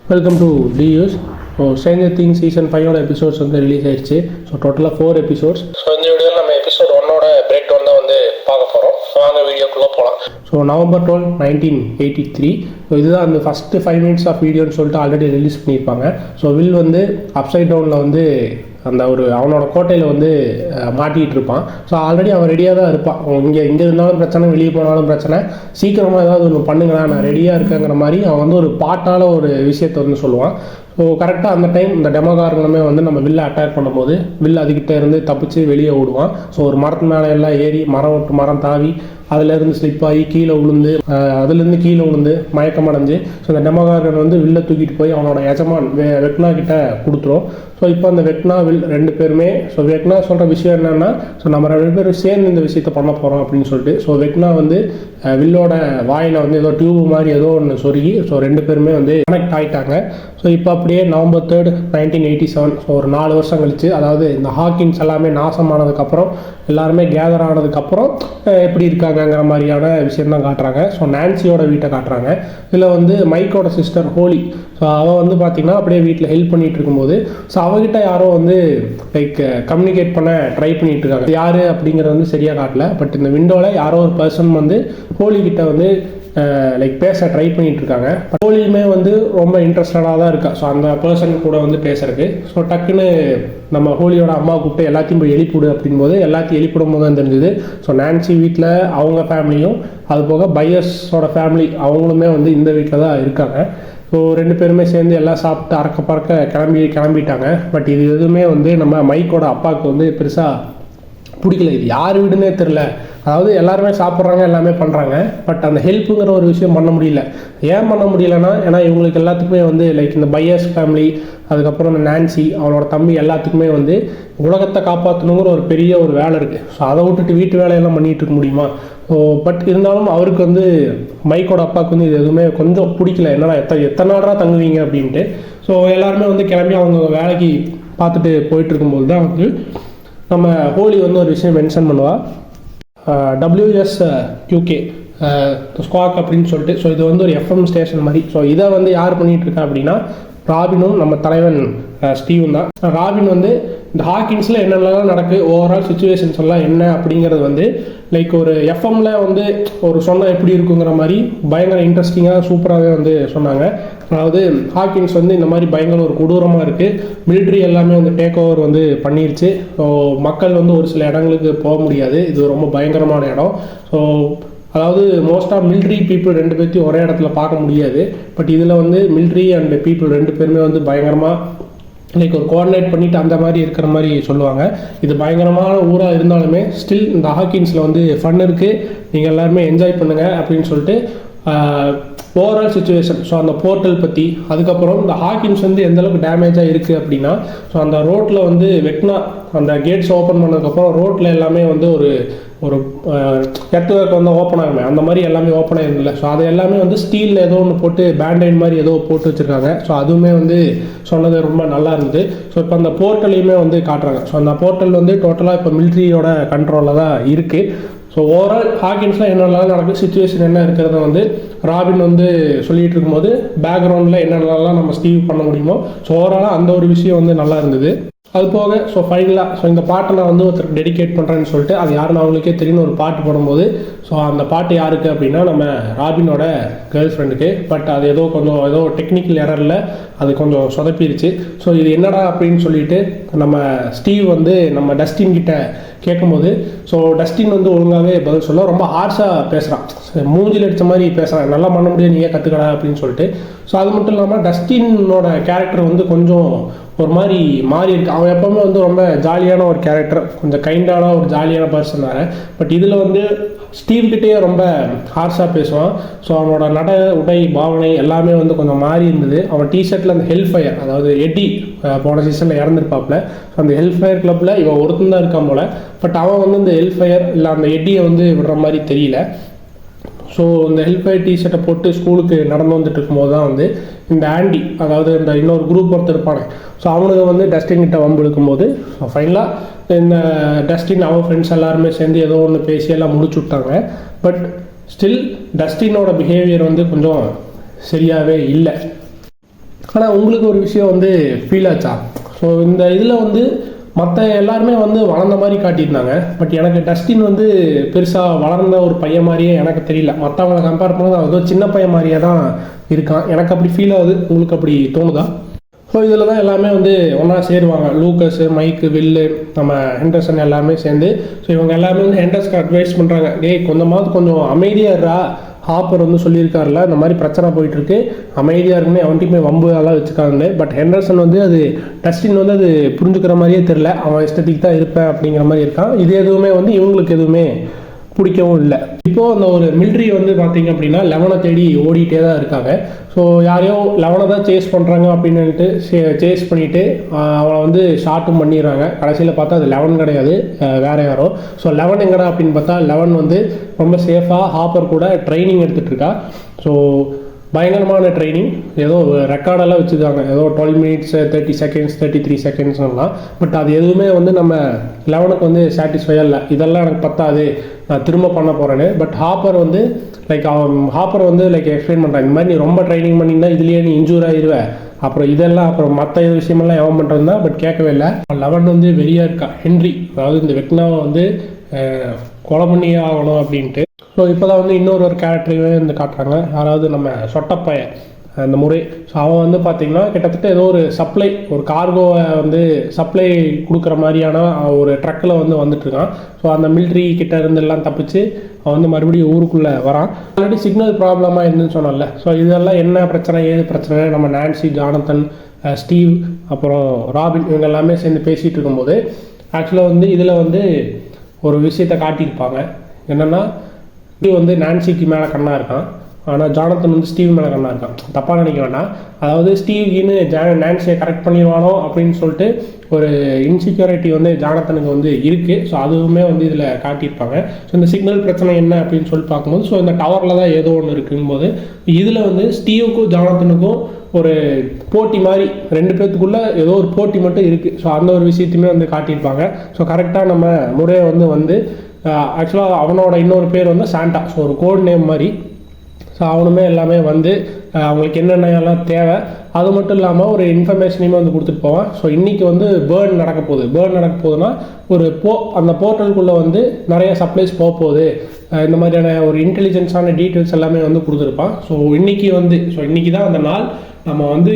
Welcome to டியூஸ். So Stranger Things season 5 episodes வந்து release ஆயிடுச்சு. ஸோ டோட்டலாக 4 எபிசோட்ஸ். ஸோ இந்த வீடியோவில் நம்ம எபிசோட் 1 பிரேக் டவுன் தான் வந்து பார்க்க போகிறோம். ஸோ வாங்க வீடியோக்குள்ளே போகலாம். So November 12, 1983. ஸோ இதுதான் அந்த ஃபஸ்ட்டு 5 minutes ஆஃப் வீடியோன்னு சொல்லிட்டு ஆல்ரெடி ரிலீஸ் பண்ணியிருப்பாங்க. ஸோ வில் வந்து அப்சைட் டவுனில் வந்து அந்த ஒரு அவனோட கோட்டையில் வந்து மாட்டிகிட்டு இருப்பான். ஸோ ஆல்ரெடி அவன் ரெடியாக தான் இருப்பான். இங்கே இருந்தாலும் பிரச்சனை, வெளியே போனாலும் பிரச்சனை, சீக்கிரமாக ஏதாவது ஒன்று பண்ணுங்களா, நான் ரெடியாக இருக்கேங்கிற மாதிரி அவன் வந்து ஒரு பாட்டால் ஒரு விஷயத்தை வந்து சொல்லுவான். ஸோ கரெக்டாக அந்த டைம் இந்த டெமோகாரங்களுமே வந்து நம்ம வில்லை அட்டாக் பண்ணும்போது வில் அதுக்கிட்ட இருந்து தப்பிச்சு வெளியே ஓடுவான். ஸோ ஒரு மரத்து மேலே எல்லாம் ஏறி மரம் விட்டு மரம் தாவி அதுலேருந்து ஸ்லிப் ஆகி கீழே விழுந்து அதுலேருந்து கீழே விழுந்து மயக்கம் அடைஞ்சு ஸோ இந்த டெமோகாரன் வந்து வில்லை தூக்கிட்டு போய் அவனோட எஜமான் வெக்னா கிட்ட கொடுத்துரும். ஸோ இப்போ அந்த வெக்னா வில் ரெண்டு பேருமே ஸோ வெக்னா சொல்கிற விஷயம் என்னென்னா ஸோ நம்ம ரெண்டு பேரும் சேர்ந்து இந்த விஷயத்த பண்ண போகிறோம் அப்படின்னு சொல்லிட்டு ஸோ வெக்னா வந்து வில்லோட வாயில் வந்து ஏதோ டியூப் மாதிரி ஏதோ ஒன்று சொருகி ஸோ ரெண்டு பேருமே வந்து கனெக்ட் ஆகிட்டாங்க. ஸோ இப்போ அப்படியே November 3, 1987. ஸோ ஒரு 4 வருஷம் கழிச்சு, அதாவது இந்த ஹாக்கின்ஸ் எல்லாமே நாசமானதுக்கப்புறம் எல்லாருமே கேதர் ஆனதுக்கப்புறம் எப்படி இருக்காங்கங்கிற மாதிரியான விஷயம் தான் காட்டுறாங்க. ஸோ நான்சியோட வீட்டை காட்டுறாங்க. இதில் வந்து மைக்கோட சிஸ்டர் ஹோலி, ஸோ அவள் வந்து பார்த்திங்கன்னா அப்படியே வீட்டில் ஹெல்ப் பண்ணிகிட்டு இருக்கும்போது ஸோ அவகிட்ட யாரோ வந்து லைக் கம்யூனிகேட் பண்ண ட்ரை பண்ணிகிட்டு இருக்காங்க. யார் அப்படிங்கிறது வந்து சரியாக காட்டல. பட் இந்த விண்டோவில் யாரோ ஒரு பர்சன் வந்து ஹோலிக்கிட்ட வந்து லைக் பேச ட்ரை பண்ணிகிட்டு இருக்காங்க. ஹோலியுமே வந்து ரொம்ப இன்ட்ரெஸ்டடாக தான் இருக்கா. ஸோ அந்த பர்சன் கூட வந்து பேசுறதுக்கு ஸோ டக்குன்னு நம்ம ஹோலியோட அம்மா கூப்பிட்டு எல்லாத்தையும் போய் எழுப்பிவிடு அப்படின்போது எல்லாத்தையும் எழுப்பிடும் போது தான் தெரிஞ்சுது. ஸோ நான்சி வீட்டில் அவங்க ஃபேமிலியும் அது போக பையர்ஸோட ஃபேமிலி அவங்களுமே வந்து இந்த வீட்டில் தான் இருக்காங்க. ஸோ ரெண்டு பேருமே சேர்ந்து எல்லாம் சாப்பிட்டு அறக்க பறக்க கிளம்பிட்டாங்க. பட் இது எதுவுமே வந்து நம்ம மைக்கோட அப்பாவுக்கு வந்து பெருசாக பிடிக்கல. இது யார் வீடுன்னே தெரில. அதாவது எல்லாருமே சாப்பிட்றாங்க, எல்லாமே பண்ணுறாங்க, பட் அந்த ஹெல்ப்புங்கிற ஒரு விஷயம் பண்ண முடியல. ஏன் பண்ண முடியலன்னா, ஏன்னா இவங்களுக்கு எல்லாத்துக்குமே வந்து லைக் இந்த பையர்ஸ் ஃபேமிலி, அதுக்கப்புறம் இந்த நான்சி அவனோட தம்பி எல்லாத்துக்குமே வந்து உலகத்தை காப்பாற்றணுங்கிற ஒரு பெரிய ஒரு வேலை இருக்குது. ஸோ அதை விட்டுட்டு வீட்டு வேலையெல்லாம் பண்ணிகிட்டு இருக்க முடியுமா? ஸோ பட் இருந்தாலும் அவருக்கு வந்து மைக்கோட அப்பாவுக்கு வந்து இது எதுவுமே கொஞ்சம் பிடிக்கல. என்னடா எத்தனை நாளாக தங்குவீங்க அப்படின்ட்டு. ஸோ எல்லாருமே வந்து கிளம்பி அவங்க வேலைக்கு பார்த்துட்டு போயிட்டு இருக்கும்போது தான் வந்து நம்ம ஹோலி வந்து ஒரு விஷயம் மென்ஷன் பண்ணுவாள். WSQK ஸ்குவாக் அப்படின்னு சொல்லிட்டு. ஸோ இது வந்து ஒரு FM ஸ்டேஷன் மாதிரி. ஸோ இதை வந்து யார் பண்ணிகிட்டு இருக்கா அப்படின்னா ராபினும் நம்ம தலைவன் ஸ்டீவும் தான். ராபின் வந்து இந்த ஹாக்கின்ஸில் என்னென்னலாம் நடக்குது, ஓவரால் சுச்சுவேஷன்ஸ் எல்லாம் என்ன அப்படிங்கிறது வந்து லைக் ஒரு FMல வந்து ஒரு சொன்னால் எப்படி இருக்குங்கிற மாதிரி பயங்கர இன்ட்ரெஸ்டிங்காக சூப்பராகவே வந்து சொன்னாங்க. அதாவது ஹாக்கின்ஸ் வந்து இந்த மாதிரி பயங்கர ஒரு கொடூரமாக இருக்குது, மிலிட்ரி எல்லாமே வந்து டேக் ஓவர் வந்து பண்ணிருச்சு. ஸோ மக்கள் வந்து ஒரு சில இடங்களுக்கு போக முடியாது, இது ரொம்ப பயங்கரமான இடம். ஸோ அதாவது மோஸ்ட்டாக மிலிட்ரி பீப்புள் ரெண்டு பேர்த்தையும் ஒரே இடத்துல பார்க்க முடியாது. பட் இதில் வந்து மிலிட்ரி அண்ட் பீப்புள் ரெண்டு பேருமே வந்து பயங்கரமாக லைக் ஒரு கோஆர்டினேட் பண்ணிவிட்டு அந்த மாதிரி இருக்கிற மாதிரி சொல்லுவாங்க. இது பயங்கரமான ஊராக இருந்தாலுமே ஸ்டில் இந்த ஹாக்கின்ஸில் வந்து ஃபன் இருக்குது, நீங்கள் எல்லாருமே என்ஜாய் பண்ணுங்கள் அப்படின்னு சொல்லிட்டு ஓவரால் சுச்சுவேஷன். ஸோ அந்த போர்ட்டல் பற்றி, அதுக்கப்புறம் இந்த ஹாக்கின்ஸ் வந்து எந்தளவுக்கு டேமேஜாக இருக்குது அப்படின்னா ஸோ அந்த ரோட்டில் வந்து வெக்னா அந்த கேட்ஸ் ஓப்பன் பண்ணதுக்கப்புறம் ரோட்டில் எல்லாமே வந்து ஒரு ஒரு எர்த்வேர்க் வந்து ஓப்பன் ஆகுமே அந்த மாதிரி எல்லாமே ஓப்பன் ஆகிருந்தில்ல. ஸோ அது எல்லாமே வந்து ஸ்டீலில் ஏதோ ஒன்று போட்டு பேண்டைன் மாதிரி ஏதோ போட்டு வச்சுருக்காங்க. ஸோ அதுவுமே வந்து சொன்னது ரொம்ப நல்லா இருந்தது. ஸோ இப்போ அந்த போர்ட்டலையுமே வந்து காட்டுறாங்க. ஸோ அந்த போர்ட்டல் வந்து டோட்டலாக இப்போ மிலிட்ரியோட கண்ட்ரோலில் தான் இருக்குது. ஸோ ஓவரால் ஹாக்கின்ஸில் என்னென்னலாம் நடக்குது, சுச்சுவேஷன் என்ன இருக்கிறத வந்து ராபின் வந்து சொல்லிகிட்டு இருக்கும்போது பேக்ரவுண்டில் என்னென்னலாம் நம்ம ஸ்டீவ் பண்ண முடியுமோ ஸோ ஓவராலாக அந்த ஒரு விஷயம் வந்து நல்லா இருந்தது. அது போக ஸோ ஃபைனலாக ஸோ இந்த பாட்டை நான் வந்து ஒருத்தருக்கு டெடிகேட் பண்ணுறேன்னு சொல்லிட்டு அது யாருன்னு அவங்களுக்கே தெரியும் ஒரு பாட்டு போடும்போது ஸோ அந்த பாட்டு யாருக்கு அப்படின்னா நம்ம ராபினோட கேர்ள் ஃப்ரெண்டுக்கு. பட் அது ஏதோ டெக்னிக்கல் எரரில் அது கொஞ்சம் சொதப்பிடுச்சு. ஸோ இது என்னடா அப்படின்னு சொல்லிட்டு நம்ம ஸ்டீவ் வந்து நம்ம டஸ்டின் கிட்ட கேட்கும்போது ஸோ டஸ்டின் வந்து ஒழுங்காகவே பதில் சொல்ல ரொம்ப ஹார்ஷாக பேசுகிறான், மூஞ்சில் அடித்த மாதிரி பேசுகிறான், நல்லா பண்ண முடியாது நீயே கற்றுக்கடா அப்படின்னு சொல்லிட்டு. ஸோ அது மட்டும் இல்லாமல் டஸ்டினோட கேரக்டர் வந்து கொஞ்சம் ஒரு மாதிரி மாறி இருக்கு. அவன் எப்போவுமே வந்து ரொம்ப ஜாலியான ஒரு கேரக்டர், கொஞ்சம் கைண்டான ஒரு ஜாலியான பர்சன் வேறு. பட் இதில் வந்து ஸ்டீவ் கிட்டேயே ரொம்ப ஹார்ஷாக பேசுவான். ஸோ அவனோட நட உடை பாவனை எல்லாமே வந்து கொஞ்சம் மாறி இருந்தது. அவன் டிஷர்ட்டில் அந்த ஹெல்ஃபயர், அதாவது எட்டி போன சீசனில் இறந்துருப்பாப்புல. ஸோ அந்த ஹெல்ஃபயர் கிளப்பில் இவன் ஒருத்தன் தான் இருக்கான் போல். பட் அவன் வந்து இந்த ஹெல்ஃபயர் இல்லை அந்த எட்டியை வந்து விடுற மாதிரி தெரியல. ஸோ இந்த ஹெல்ப்ஃபயர் டிஷர்ட்டை போட்டு ஸ்கூலுக்கு நடந்து வந்துட்டு இருக்கும்போது தான் வந்து இந்த ஆண்டி, அதாவது இந்த இன்னொரு குரூப் ஒருத்தர் இருப்பானே, ஸோ அவனுக்கு வந்து டஸ்டின் கிட்ட வம்பு இழுக்கும்போது ஸோ ஃபைனலாக இந்த டஸ்டின் அவன் ஃப்ரெண்ட்ஸ் எல்லாருமே சேர்ந்து ஏதோ ஒன்று பேசி எல்லாம் முடிச்சு விட்டாங்க. பட் ஸ்டில் டஸ்டினோட பிஹேவியர் வந்து கொஞ்சம் சரியாகவே இல்லை. ஆனால் உங்களுக்கு ஒரு விஷயம் வந்து ஃபீல் ஆச்சா? ஸோ இந்த இதில் வந்து மற்ற எல்லாருமே வந்து வளர்ந்த மாதிரி காட்டியிருந்தாங்க. பட் எனக்கு டஸ்டின் வந்து பெருசாக வளர்ந்த ஒரு பையன் மாதிரியே எனக்கு தெரியல. மற்றவங்களை கம்பேர் பண்ணும்போது அது ஒரு சின்ன பையன் மாதிரியே தான் இருக்கான். எனக்கு அப்படி ஃபீல் ஆகுது. உங்களுக்கு அப்படி தோணுதா? ஸோ இதில் தான் எல்லாமே வந்து ஒன்றா சேருவாங்க. லூக்கஸு, மைக்கு, வில்லு, நம்ம ஹெண்டர்சன் எல்லாமே சேர்ந்து. ஸோ இவங்க எல்லாமே வந்து ஹெண்டர்ஸ்க்கு அட்வைஸ் பண்ணுறாங்க, டேய் கொஞ்சம் அமைதியாக இருடா, ஹாப்பர் வந்து சொல்லியிருக்காருல இந்த மாதிரி பிரச்சனை போயிட்டுருக்கு, அமைதியாக இருக்குன்னு அவன்கிட்டயுமே வம்பு எல்லாம் வச்சுக்காங்க. பட் ஹெண்டர்சன் வந்து அது டஸ்டின் வந்து அது புரிஞ்சுக்கிற மாதிரியே தெரில. அவன் இஷ்டத்துக்கு தான் இருப்பேன் அப்படிங்கிற மாதிரி இருக்கான். இது எதுவுமே வந்து இவங்களுக்கு எதுவுமே பிடிக்கவும் இல்லை. இப்போது அந்த ஒரு மிலிட்ரி வந்து பார்த்தீங்க அப்படின்னா 11 தேடி ஓடிட்டே தான் இருக்காங்க. ஸோ யாரையோ 11 தான் சேஸ் பண்ணுறாங்க அப்படின்னுட்டு சேஸ் பண்ணிவிட்டு அவனை வந்து ஷார்ட்டும் பண்ணிடுறாங்க. கடைசியில் பார்த்தா அது 11 கிடையாது, வேறு யாரோ. ஸோ 11 எங்கடா அப்படின்னு பார்த்தா 11 வந்து ரொம்ப சேஃபாக ஹாப்பர் கூட ட்ரைனிங் எடுத்துகிட்டு இருக்கா. ஸோ பயங்கரமான ட்ரைனிங், ஏதோ ரெக்கார்டெல்லாம் வச்சுருக்காங்க, ஏதோ 12 மினிட்ஸ் 30 செகண்ட்ஸ் 33 செகண்ட்ஸ்லாம். பட் அது எதுவுமே வந்து நம்ம 11க்கு வந்து சாட்டிஸ்ஃபையாக இல்லை. இதெல்லாம் எனக்கு பத்தாது, நான் திரும்ப பண்ண போகிறேன்னு. பட் ஹாப்பர் வந்து ஹாப்பர் வந்து எக்ஸ்பிளைன் பண்ணுறாங்க, இந்த மாதிரி நீ ரொம்ப ட்ரைனிங் பண்ணிங்கன்னா இதுலேயே நீ இன்ஜூர் ஆகிடுவேன், அப்புறம் இதெல்லாம் அப்புறம் மற்ற விஷயமெல்லாம் எவன் பண்ணுறது தான். பட் கேட்கவே இல்லை. 11 வந்து வெளியாக இருக்கா. ஹென்ரி, அதாவது இந்த வெக்னாவை வந்து கொலை பண்ணியே ஆகணும் அப்படின்ட்டு. ஸோ இப்போ தான் வந்து இன்னொரு கேரக்டரையே வந்து காட்டுறாங்க, யாராவது நம்ம சொட்டப்பைய அந்த முறை. ஸோ அவன் வந்து பார்த்திங்கன்னா கிட்டத்தட்ட ஏதோ ஒரு சப்ளை, ஒரு கார்கோவை வந்து சப்ளை கொடுக்குற மாதிரியான ஒரு ட்ரக்கில் வந்து வந்துட்டுருக்கான். ஸோ அந்த மிலிட்ரி கிட்ட இருந்து எல்லாம் தப்பிச்சு அவன் வந்து மறுபடியும் ஊருக்குள்ளே வரான். ஆல்ரெடி சிக்னல் ப்ராப்ளமாக இருந்துன்னு சொன்னால. ஸோ இதெல்லாம் என்ன பிரச்சனை, ஏது பிரச்சனை, நம்ம நான்சி, ஜானத்தன், ஸ்டீவ், அப்புறம் ராபின் இவங்க எல்லாமே சேர்ந்து பேசிகிட்டு இருக்கும்போது ஆக்சுவலாக வந்து இதில் வந்து ஒரு விஷயத்தை காட்டியிருப்பாங்க. என்னென்னா ஸ்டீவ் வந்து நான்சிக்கு மேலே கண்ணாக இருக்கான், ஆனால் ஜானத்தன் வந்து ஸ்டீவ் மேலே கண்ணாக இருக்கான். தப்பாக நினைக்க வேண்டாம். அதாவது ஸ்டீவ்கின்னு நான்சியை கரெக்ட் பண்ணிடுவானோ அப்படின்னு சொல்லிட்டு ஒரு இன்செக்யூரிட்டி வந்து ஜானத்தனுக்கு வந்து இருக்குது. ஸோ அதுவுமே வந்து இதில் காட்டியிருப்பாங்க. ஸோ இந்த சிக்னல் பிரச்சனை என்ன அப்படின்னு சொல்லி பார்க்கும்போது, ஸோ இந்த டவரில் தான் ஏதோ ஒன்று இருக்கும்போது இதில் வந்து ஸ்டீவுக்கும் ஜானத்தனுக்கும் ஒரு போட்டி மாதிரி 2 பேர்த்துக்குள்ளே ஏதோ ஒரு போட்டி மட்டும் இருக்குது. ஸோ அந்த ஒரு விஷயத்தையுமே வந்து காட்டியிருப்பாங்க. ஸோ கரெக்டாக நம்ம முறையை வந்து ஆக்சுவலாக அவனோட இன்னொரு பேர் வந்து சாண்டா. ஸோ ஒரு கோட் நேம் மாதிரி. ஸோ அவனுமே எல்லாமே வந்து அவங்களுக்கு என்னென்னலாம் தேவை அது மட்டும் இல்லாமல் ஒரு இன்ஃபர்மேஷனையுமே வந்து கொடுத்துட்டு போவான். ஸோ இன்றைக்கி வந்து பேர்ன் நடக்க போகுதுன்னா ஒரு அந்த போர்ட்டலுக்குள்ளே வந்து நிறைய சப்ளைஸ் போகுது, இந்த மாதிரியான ஒரு இன்டெலிஜென்ஸான டீட்டெயில்ஸ் எல்லாமே வந்து கொடுத்துருப்பான். ஸோ இன்றைக்கி தான் அந்த நாள். நம்ம வந்து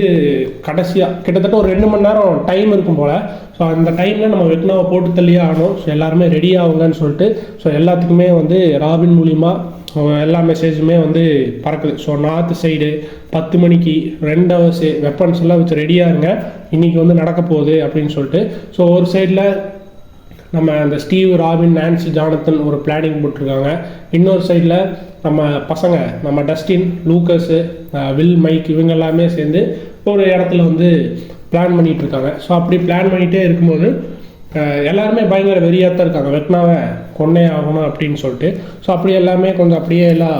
கடைசியாக கிட்டத்தட்ட ஒரு 2 மணி நேரம் டைம் இருக்கும் போல். ஸோ அந்த டைமில் நம்ம வெக்னாவை போட்டு தள்ளியே ஆகணும். ஸோ எல்லாருமே ரெடி ஆகுங்கன்னு சொல்லிட்டு ஸோ எல்லாத்துக்குமே வந்து ராபின் மூலிமா எல்லா மெசேஜுமே வந்து பறக்குது. ஸோ நார்த் சைடு 10 மணிக்கு 2 ஹவர்ஸ் வெப்பன்ஸ் எல்லாம் வச்சு ரெடியாக இருங்க, இன்றைக்கி வந்து நடக்க போகுது அப்படின்னு சொல்லிட்டு. ஸோ ஒரு சைடில் நம்ம அந்த ஸ்டீவ், ராபின், நான்சி, ஜானத்தன் ஒரு பிளானிங் போட்டிருக்காங்க. இன்னொரு சைடில் நம்ம பசங்க, நம்ம டஸ்டின், லூக்கஸு, வில், மைக் இவங்க எல்லாமே சேர்ந்து ஒரு இடத்துல வந்து பிளான் பண்ணிகிட்ருக்காங்க. ஸோ அப்படி பிளான் பண்ணிகிட்டே இருக்கும்போது எல்லாருமே பயங்கர வெறியாக தான் இருக்காங்க, வெக்னாவை கொன்னே ஆகணும் அப்படின்னு சொல்லிட்டு. ஸோ அப்படி எல்லாமே கொஞ்சம் அப்படியே எல்லாம்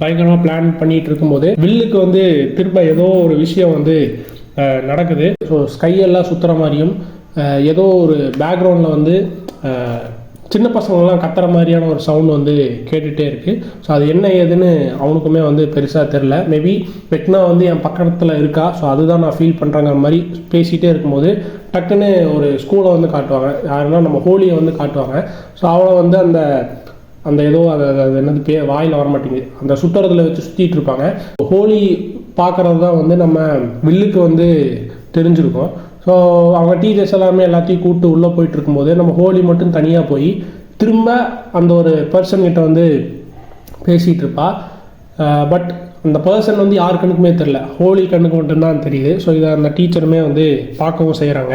பயங்கரமாக பிளான் பண்ணிகிட்டு இருக்கும்போது வில்லுக்கு வந்து திரும்ப ஏதோ ஒரு விஷயம் வந்து நடக்குது. ஸோ ஸ்கையெல்லாம் சுற்றுற மாதிரியும் ஏதோ ஒரு பேக்ரவுண்டில் வந்து சின்ன பசங்கள்லாம் கத்துற மாதிரியான ஒரு சவுண்ட் வந்து கேட்டுகிட்டே இருக்குது. ஸோ அது என்ன ஏதுன்னு அவனுக்குமே வந்து பெருசாக தெரில. மேபி வெக்னா வந்து என் பக்கத்தில் இருக்கா, ஸோ அதுதான் நான் ஃபீல் பண்ணுறேங்கிற மாதிரி பேசிகிட்டே இருக்கும்போது டக்குன்னு ஒரு ஸ்கூலை வந்து காட்டுவாங்க. யாருன்னா நம்ம ஹோலியை வந்து காட்டுவாங்க. ஸோ அவளை வந்து அந்த ஏதோ அது என்னது வாயில் வரமாட்டேங்குது, அந்த சுற்றுறதுல வச்சு சுற்றிட்டு இருப்பாங்க. ஹோலி பார்க்குறது தான் வந்து நம்ம வில்லுக்கு வந்து தெரிஞ்சிருக்கும். ஸோ அவங்க டீச்சர்ஸ் எல்லாத்தையும் கூப்பிட்டு உள்ளே போயிட்டு இருக்கும்போது நம்ம ஹோலி மட்டும் தனியாக போய் திரும்ப அந்த ஒரு பர்சன்கிட்ட வந்து பேசிகிட்டு இருப்பா. பட் அந்த பர்சன் வந்து யார் கண்ணுக்குமே தெரில, ஹோலி கண்ணுக்கு மட்டும்தான் தெரியுது. ஸோ இதை அந்த டீச்சருமே வந்து பார்க்கவும் செய்கிறாங்க.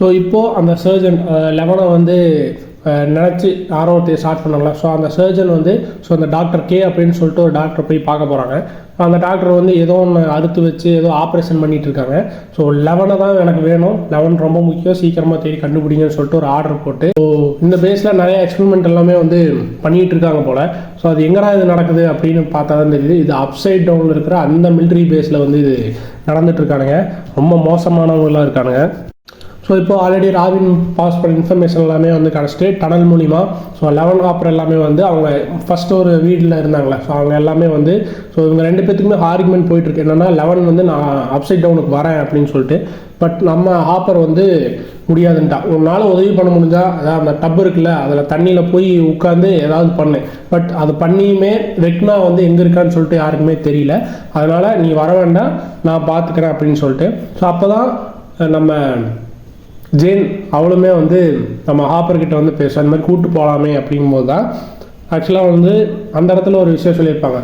ஸோ இப்போது அந்த சர்ஜன் 11 வந்து நினச்சி யாரோ ஸ்டார்ட் பண்ணாங்களா. ஸோ அந்த சர்ஜன் வந்து அந்த டாக்டர் கே அப்படின்னு சொல்லிட்டு ஒரு டாக்டர் போய் பார்க்க போகிறாங்க. அந்த டாக்டர் வந்து ஏதோ ஒன்று அறுத்து வச்சு ஏதோ ஆப்ரேஷன் பண்ணிகிட்டு இருக்காங்க. ஸோ 11 தான் எனக்கு வேணும், 11 ரொம்ப முக்கியம், சீக்கிரமாக தேடி கண்டுபிடிங்கன்னு சொல்லிட்டு ஒரு ஆர்டர் போட்டு ஸோ இந்த பேஸில் நிறைய எக்ஸ்பெரிமெண்ட் எல்லாமே வந்து பண்ணிகிட்டு இருக்காங்க போல். ஸோ அது எங்கடா இது நடக்குது அப்படின்னு பார்த்தா தான் தெரியுது, இது அப்சைட் டவுனில் இருக்கிற அந்த மிலிட்ரி பேஸில் வந்து இது நடந்துட்டு இருக்கானுங்க. ரொம்ப மோசமானவங்களாம் இருக்கானுங்க. ஸோ இப்போ ஆல்ரெடி ராபின் பாஸ் பண்ண இன்ஃபர்மேஷன் எல்லாமே வந்து கிடச்சிட்டு டனல் மூலிமா ஸோ 11 ஹாப்பர் எல்லாமே வந்து அவங்க ஃபஸ்ட்டு ஒரு வீட்டில் இருந்தாங்களே ஸோ அவங்க எல்லாமே வந்து ஸோ இவங்க 2 பேத்துக்குமே ஆர்குமெண்ட் போயிட்டுருக்கு என்னென்னா 11 வந்து நான் அப்சைட் டவுனுக்கு வரேன் அப்படின்னு சொல்லிட்டு. பட் நம்ம ஹாப்பர் வந்து முடியாதுன்ட்டா. உன்னால் உதவி பண்ண முடிஞ்சா அதாவது அந்த டப் இருக்குல்ல அதில் தண்ணியில் போய் உட்காந்து ஏதாவது பண்ணு. பட் அது பண்ணியுமே வெக்னா வந்து எங்கே இருக்கான்னு சொல்லிட்டு யாருக்குமே தெரியல. அதனால் நீ வர வேண்டாம் நான் பார்த்துக்கிறேன் அப்படின்னு சொல்லிட்டு. ஸோ அப்போ தான் நம்ம ஜேன் அவளுமே வந்து நம்ம ஹாப்பர்கிட்ட வந்து பேசும் அந்த மாதிரி கூப்பிட்டு போகலாமே அப்படிங்கும்போது தான் ஆக்சுவலாக வந்து அந்த இடத்துல ஒரு விஷயம் சொல்லியிருப்பாங்க.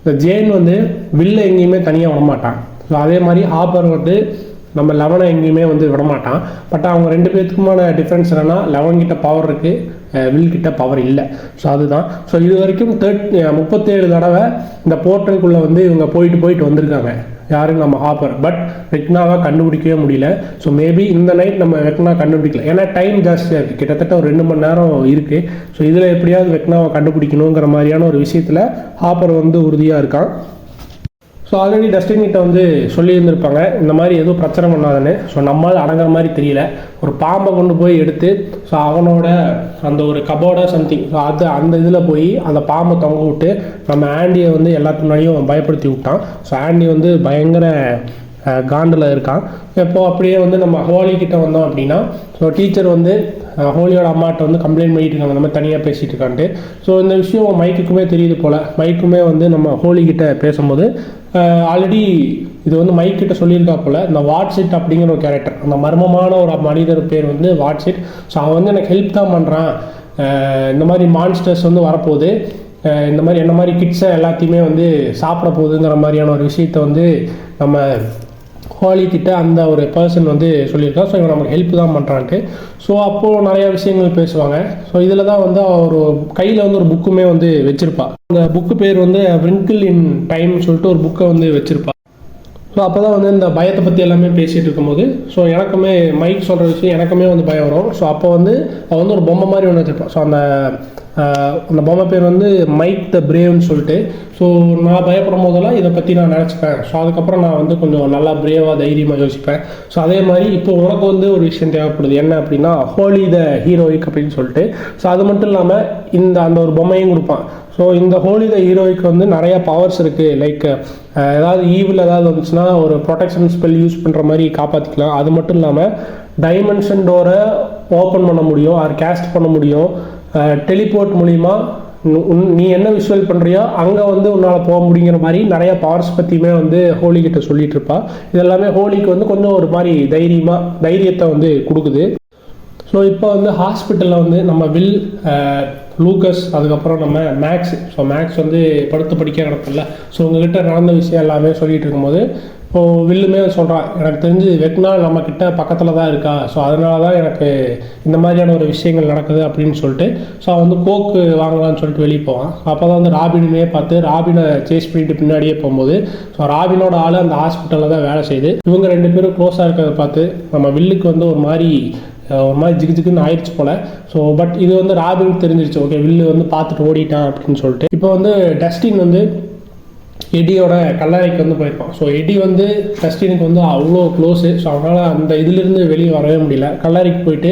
இந்த ஜேன் வந்து வில்ல எங்கேயுமே தனியாக விடமாட்டான். ஸோ அதே மாதிரி ஹாப்பர் வந்து நம்ம 11 எங்கேயுமே வந்து விடமாட்டான். பட் அவங்க 2 பேத்துக்குமான டிஃப்ரென்ஸ் என்னென்னா 11 கிட்ட பவர் இருக்குது, வில் கிட்ட பவர் இல்லை. ஸோ அதுதான். ஸோ இது வரைக்கும் 37 தடவை இந்த போர்ட்டலுக்குள்ளே வந்து இவங்க போயிட்டு வந்திருக்காங்க யாரு நம்ம ஹாப்பர். பட் வெக்னாவை கண்டுபிடிக்கவே முடியல. ஸோ மேபி இந்த நைட் நம்ம வெக்னா கண்டுபிடிக்கல. ஏன்னா டைம் ஜாஸ்தியாக இருக்குது, கிட்டத்தட்ட ஒரு 2 மணி நேரம் இருக்குது. ஸோ இதில் எப்படியாவது வெக்னாவை கண்டுபிடிக்கணுங்கிற மாதிரியான ஒரு விஷயத்தில் ஹாப்பர் வந்து உறுதியாக இருக்கான். ஸோ ஆல்ரெடி டஸ்டின் கிட்ட வந்து சொல்லியிருந்திருப்பாங்க இந்த மாதிரி எதுவும் பிரச்சனை பண்ணாதுன்னு. ஸோ நம்மளால் அடங்குற மாதிரி தெரியல. ஒரு பாம்பை கொண்டு போய் எடுத்து ஸோ அவனோட அந்த ஒரு கபோர்டா சம்திங் ஸோ அது அந்த இதில் போய் அந்த பாம்பை தொங்க விட்டு நம்ம ஆண்டியை வந்து எல்லாத்து முன்னாடியும் பயப்படுத்தி விட்டான். ஸோ ஆண்டி வந்து பயங்கர காண்டில் இருக்கான். இப்போ அப்படியே வந்து நம்ம ஹோலி கிட்ட வந்தோம் அப்படின்னா ஸோ டீச்சர் வந்து ஹோலியோட அம்மாட்ட வந்து கம்ப்ளைண்ட் பண்ணிட்டு இருக்காங்க நம்ம தனியாக பேசிகிட்டு இருக்கான்ட்டு. ஸோ இந்த விஷயம் மைக்குக்குமே தெரியுது போல். மைக்குமே வந்து நம்ம ஹோலி கிட்ட பேசும்போது ஆல்ரெடி இது வந்து மைக் கிட்ட சொல்லியிருக்கா போல். இந்த வாட்ஸிட் அப்படிங்கிற ஒரு கேரக்டர், அந்த மர்மமான ஒரு மனிதர் பேர் வந்து வாட்ஸிட். ஸோ அவன் வந்து எனக்கு ஹெல்ப் தான் பண்ணுறான், இந்த மாதிரி மான்ஸ்டர்ஸ் வந்து வரப்போகுது, இந்த மாதிரி என்ன மாதிரி கிட்ஸை எல்லாத்தையுமே வந்து சாப்பிட போகுதுங்கிற மாதிரியான ஒரு விஷயத்தை வந்து நம்ம ஹோலி கிட்ட அந்த ஒரு பர்சன் வந்து சொல்லியிருக்கா. ஸோ இவன் நமக்கு ஹெல்ப் தான் பண்ணுறான்ட்டு. ஸோ அப்போது நிறையா விஷயங்கள் பேசுவாங்க. ஸோ இதில் தான் வந்து ஒரு கையில் வந்து ஒரு புக்குமே வந்து வச்சுருப்பா. அந்த புக்கு பேர் வந்து விங்கிள் இன் டைம்னு சொல்லிட்டு ஒரு புக்கை வந்து வச்சுருப்பா. ஸோ அப்போ தான் வந்து இந்த பயத்தை பற்றி எல்லாமே பேசிகிட்டு இருக்கும்போது ஸோ எனக்குமே மைக் சொல்கிற விஷயம் எனக்குமே வந்து பயம் வரும். ஸோ அப்போ வந்து அவள் வந்து ஒரு பொம்மை மாதிரி ஒன்று வச்சுருப்பான். ஸோ அந்த பொம்மை பேர் வந்து மைக் த பிரேவ்னு சொல்லிட்டு. ஸோ நான் பயப்படும் போதெல்லாம் இதை பற்றி நான் நினச்சிப்பேன். ஸோ அதுக்கப்புறம் நான் வந்து கொஞ்சம் நல்லா பிரேவாக தைரியமாக யோசிப்பேன். ஸோ அதே மாதிரி இப்போ உனக்கு வந்து ஒரு விஷயம் தேவைப்படுது என்ன அப்படின்னா ஹோலி த ஹீரோயிக் அப்படின்னு சொல்லிட்டு. ஸோ அது மட்டும் இல்லாமல் அந்த ஒரு பொம்மையும் கொடுப்பான். ஸோ இந்த ஹோலி த ஹீரோய்க்கு வந்து நிறையா பவர்ஸ் இருக்குது. லைக் ஏதாவது ஈவில் ஏதாவது வந்துச்சுன்னா ஒரு ப்ரொடெக்ஷன் ஸ்பெல் யூஸ் பண்ணுற மாதிரி காப்பாற்றிக்கலாம். அது மட்டும் இல்லாமல் டைமென்ஷன் டோரை ஓப்பன் பண்ண முடியும், அது கேஸ்ட் பண்ண முடியும். டெலிபோர்ட் மூலிமா நீ என்ன விஷுவல் பண்ணுறியோ அங்கே வந்து உன்னால் போக முடியுங்கிற மாதிரி நிறையா பவர்ஸ் பற்றியுமே வந்து ஹோலி கிட்ட சொல்லிட்டு இருப்பா. இதெல்லாமே ஹோலிக்கு வந்து கொஞ்சம் ஒரு மாதிரி தைரியத்தை வந்து கொடுக்குது. ஸோ இப்போ வந்து ஹாஸ்பிட்டலில் வந்து நம்ம வில், லூக்கஸ், அதுக்கப்புறம் நம்ம மேக்ஸ். ஸோ மேக்ஸ் வந்து படுத்து படிக்க கிடப்பில்ல. ஸோ உங்ககிட்ட நடந்த விஷயம் எல்லாமே சொல்லிட்டு இருக்கும்போது இப்போது வில்லுமே சொல்கிறான் எனக்கு தெரிஞ்சு வெக்னா நம்மக்கிட்ட பக்கத்தில் தான் இருக்கா. ஸோ அதனால தான் எனக்கு இந்த மாதிரியான ஒரு விஷயங்கள் நடக்குது அப்படின்னு சொல்லிட்டு ஸோ அவன் வந்து கோக்கு வாங்கலான்னு சொல்லிட்டு வெளியே போவான். அப்போ தான் வந்து ராபினுமே பார்த்து ராபினை சேஸ் பண்ணிட்டு பின்னாடியே போகும்போது ஸோ ராபினோட ஆள் அந்த ஹாஸ்பிட்டலில் தான் வேலை செய்யுது. இவங்க 2 பேரும் க்ளோஸாக இருக்கிறத பார்த்து நம்ம வில்லுக்கு வந்து ஒரு மாதிரி ஜிகுன்னு ஆயிடுச்சு போல். ஸோ பட் இது வந்து ராபின் தெரிஞ்சிருச்சு. ஓகே வில்லு வந்து பார்த்துட்டு ஓடிட்டான் அப்படின்னு சொல்லிட்டு. இப்போ வந்து டஸ்டின் வந்து எடியோட கல்லறைக்கு வந்து போயிருப்பான். ஸோ எடி வந்து டஸ்டினுக்கு வந்து அவ்வளோ க்ளோஸு. ஸோ அவனால் அந்த இதிலிருந்து வெளியே வரவே முடியல. கல்லறைக்கு போயிட்டு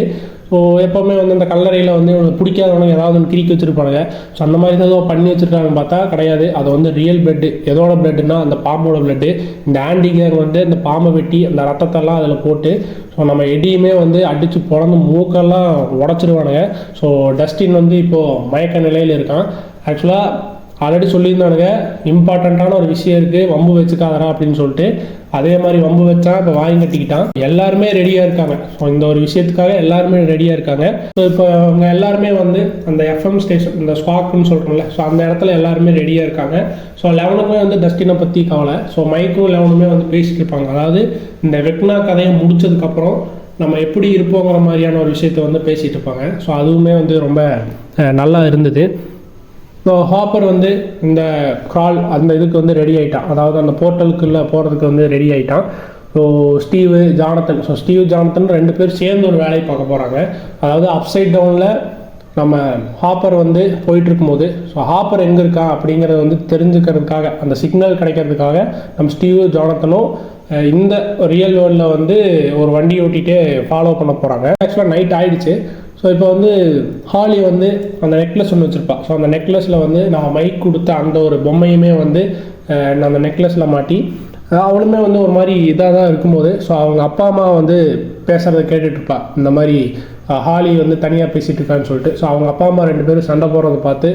ஸோ எப்போவுமே வந்து அந்த கல்லறையில் வந்து பிடிக்காதவனுக்கு ஏதாவது ஒன்று கிரிக்கி வச்சுருப்பானுங்க. ஸோ அந்த மாதிரி தான் ஏதோ பண்ணி வச்சுருக்காங்கன்னு பார்த்தா கிடையாது. அது வந்து ரியல் பிளட்டு. எதோட பிளட்டுன்னா அந்த பாம்போட பிளட்டு. இந்த ஆண்டிகேங் வந்து இந்த பாம்பை வெட்டி அந்த ரத்தத்தெல்லாம் அதில் போட்டு ஸோ நம்ம எடியுமே வந்து அடித்து பிறந்து மூக்கெல்லாம் உடச்சிருவானுங்க. ஸோ டஸ்டின் வந்து இப்போது மயக்க நிலையில் இருக்கான். ஆக்சுவலாக ஆல்ரெடி சொல்லியிருந்தானுங்க இம்பார்ட்டண்ட்டான ஒரு விஷயம் இருக்குது வம்பு வச்சுக்காதரா அப்படின்னு சொல்லிட்டு. அதே மாதிரி வம்பு வச்சா இப்போ வாங்கி கட்டிக்கிட்டான். எல்லாருமே ரெடியாக இருக்காங்க. ஸோ இந்த ஒரு விஷயத்துக்காக எல்லாருமே ரெடியாக இருக்காங்க. ஸோ இப்போ அவங்க எல்லாருமே வந்து அந்த எஃப்எம் ஸ்டேஷன் இந்த ஸ்குவாக்னு சொல்கிறோம்ல ஸோ அந்த இடத்துல எல்லாருமே ரெடியாக இருக்காங்க. ஸோ 11க்குமே வந்து டஸ்டினை பற்றி கவலை. ஸோ மைக்கும் 11மே வந்து பேசிட்டு இருப்பாங்க. அதாவது இந்த வெக்னா கதையை முடிச்சதுக்கப்புறம் நம்ம எப்படி இருப்போங்கிற மாதிரியான ஒரு விஷயத்த வந்து பேசிகிட்டு இருப்பாங்க. ஸோ அதுவுமே வந்து ரொம்ப நல்லா இருந்தது. ஸோ ஹாப்பர் வந்து இந்த கிரால் அந்த இதுக்கு வந்து ரெடி ஆகிட்டான். அதாவது அந்த போர்ட்டலுக்குள்ளே போகிறதுக்கு வந்து ரெடி ஆகிட்டான். ஸோ ஸ்டீவ் ஜானத்தன் 2 பேர் சேர்ந்து ஒரு வேலையை பார்க்க போகிறாங்க. அதாவது அப்சைட் டவுனில் நம்ம ஹாப்பர் வந்து போயிட்டுருக்கும்போது ஸோ ஹாப்பர் எங்கே இருக்கா அப்படிங்கிறத வந்து தெரிஞ்சுக்கிறதுக்காக அந்த சிக்னல் கிடைக்கிறதுக்காக நம்ம ஸ்டீவ் ஜானத்தனும் இந்த ரியல் வேர்ல்டில் வந்து ஒரு வண்டி ஓட்டிகிட்டே ஃபாலோ பண்ண போகிறாங்க. ஆக்சுவலாக நைட் ஆகிடுச்சு. ஸோ இப்போ வந்து ஹாலி வந்து அந்த நெக்லஸ் ஒன்று வச்சுருப்பா. ஸோ அந்த நெக்லஸில் வந்து நான் மைக் கொடுத்த அந்த ஒரு பொம்மையுமே வந்து நான் அந்த நெக்லஸில் மாட்டி அவளுமே வந்து ஒரு மாதிரி இதாக தான் இருக்கும்போது ஸோ அவங்க அப்பா அம்மா வந்து பேசுகிறத கேட்டுட்ருப்பா. இந்த மாதிரி ஹாலி வந்து தனியாக பேசிகிட்டு இருக்கான்னு சொல்லிட்டு. ஸோ அவங்க அப்பா அம்மா 2 பேரும் சண்டை போடுறத பார்த்து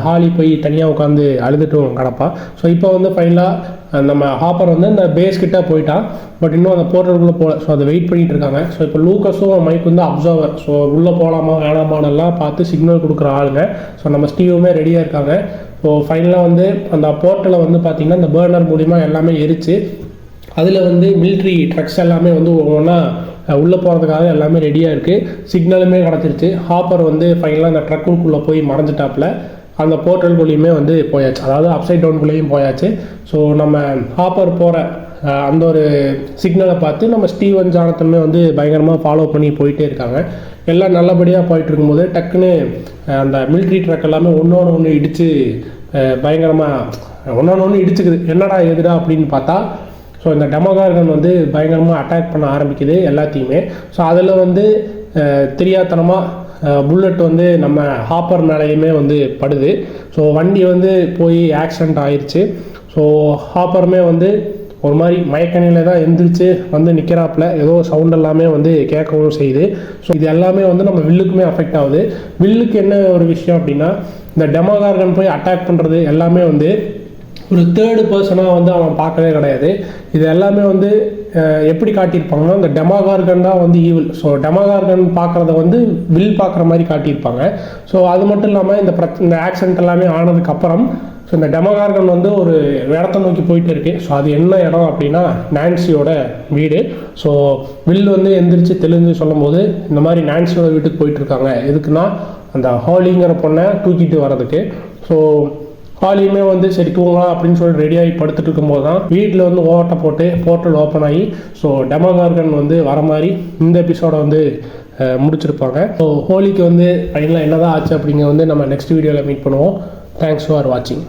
ஹாலி போய் தனியாக உட்காந்து அழுதுட்டும் கிடப்பா. ஸோ இப்போ வந்து ஃபைனலாக நம்ம ஹாப்பர் வந்து அந்த பேஸ் கிட்டே போயிட்டான். பட் இன்னும் அந்த போர்ட்டலுக்குள்ளே போகல. ஸோ அதை வெயிட் பண்ணிகிட்டு இருக்காங்க. ஸோ இப்போ லூக்கஸும் மைக் வந்து அப்சர்வர். ஸோ உள்ளே போகலாமா வேணாமானெல்லாம் பார்த்து சிக்னல் கொடுக்குற ஆளுங்க. ஸோ நம்ம ஸ்டீவுமே ரெடியாக இருக்காங்க. ஸோ ஃபைனலாக வந்து அந்த போர்ட்டலை வந்து பார்த்திங்கன்னா இந்த பர்னர் மூலிமா எல்லாமே எரிச்சு அதில் வந்து மிலிட்ரி ட்ரக்ஸ் எல்லாமே வந்து ஒவ்வொன்றா உள்ளே போகிறதுக்காக எல்லாமே ரெடியாக இருக்குது. சிக்னலுமே கிடச்சிருச்சு. ஹாப்பர் வந்து ஃபைனலாக அந்த ட்ரக்குக்குள்ளே போய் மறைஞ்சிட்டாப்பில் அந்த போர்ட்டல்குள்ளேயுமே வந்து போயாச்சு. அதாவது அப்சைட் டவுன்குள்ளேயும் போயாச்சு. ஸோ நம்ம ஹாப்பர் போகிற அந்த ஒரு சிக்னலை பார்த்து நம்ம ஸ்டீவன் ஜானத்தனுமே வந்து பயங்கரமாக ஃபாலோ பண்ணி போயிட்டே இருக்காங்க. எல்லாம் நல்லபடியாக போயிட்டு இருக்கும்போது டக்குன்னு அந்த மிலிட்ரி ட்ரக் எல்லாமே ஒன்று இடித்து பயங்கரமாக ஒன்று இடிச்சுக்குது. என்னடா எதுடா அப்படின்னு பார்த்தா ஸோ இந்த டெமோகார்கன் வந்து பயங்கரமாக அட்டாக் பண்ண ஆரம்பிக்குது எல்லாத்தையுமே. ஸோ அதில் வந்து தெரியாதனமாக புல்லட் வந்து நம்ம ஹாப்பர் மேலேயுமே வந்து படுது. ஸோ வண்டி வந்து போய் ஆக்சிடெண்ட் ஆயிடுச்சு. ஸோ ஹாப்பருமே வந்து ஒரு மாதிரி மயக்கணியில் தான் எந்திரிச்சு வந்து நிற்கிறாப்புல. ஏதோ சவுண்ட் எல்லாமே வந்து கேட்கவும் செய்யுது. ஸோ இது எல்லாமே வந்து நம்ம வில்லுக்குமே அஃபெக்ட் ஆகுது. வில்லுக்கு என்ன ஒரு விஷயம் அப்படின்னா இந்த டெமோகார்கன் போய் அட்டாக் பண்ணுறது எல்லாமே வந்து ஒரு தேர்டு பர்சனாக வந்து அவன் பார்க்கவே கிடையாது. இது எல்லாமே வந்து எப்படி காட்டியிருப்பாங்கன்னா இந்த டெமோகார்கன் தான் வந்து ஈவில். ஸோ டெமோகார்கன் பார்க்குறத வந்து வில் பார்க்குற மாதிரி காட்டியிருப்பாங்க. ஸோ அது மட்டும் இல்லாமல் இந்த ஆக்சிடென்ட் எல்லாமே ஆனதுக்கப்புறம் ஸோ இந்த டெமோகார்கன் வந்து ஒரு இடத்த நோக்கி போயிட்டு இருக்கு. ஸோ அது என்ன இடம் அப்படின்னா நான்சியோட வீடு. ஸோ வில் வந்து எந்திரிச்சு தெளிஞ்சு சொல்லும் போது இந்த மாதிரி நான்சியோட வீட்டுக்கு போயிட்டுருக்காங்க. எதுக்குன்னா அந்த ஹாலிங்கிற பொண்ணை தூக்கிட்டு வர்றதுக்கு. ஸோ ஹாலியுமே வந்து சரி தூங்கலாம் அப்படின்னு சொல்லி ரெடியாகி படுத்துட்டு இருக்கும்போது தான் வீட்டில் வந்து ஓட்டை போட்டு போர்ட்டல் ஓப்பன் ஆகி ஸோ டெமோகார்கன் வந்து வர மாதிரி இந்த எபிசோடை வந்து முடிச்சிருப்பாங்க. ஸோ ஹோலிக்கு வந்து ஃபைனலாக என்னதான் ஆச்சு அப்படிங்க வந்து நம்ம நெக்ஸ்ட் வீடியோவில் மீட் பண்ணுவோம். தேங்க்ஸ் ஃபார் வாட்சிங்.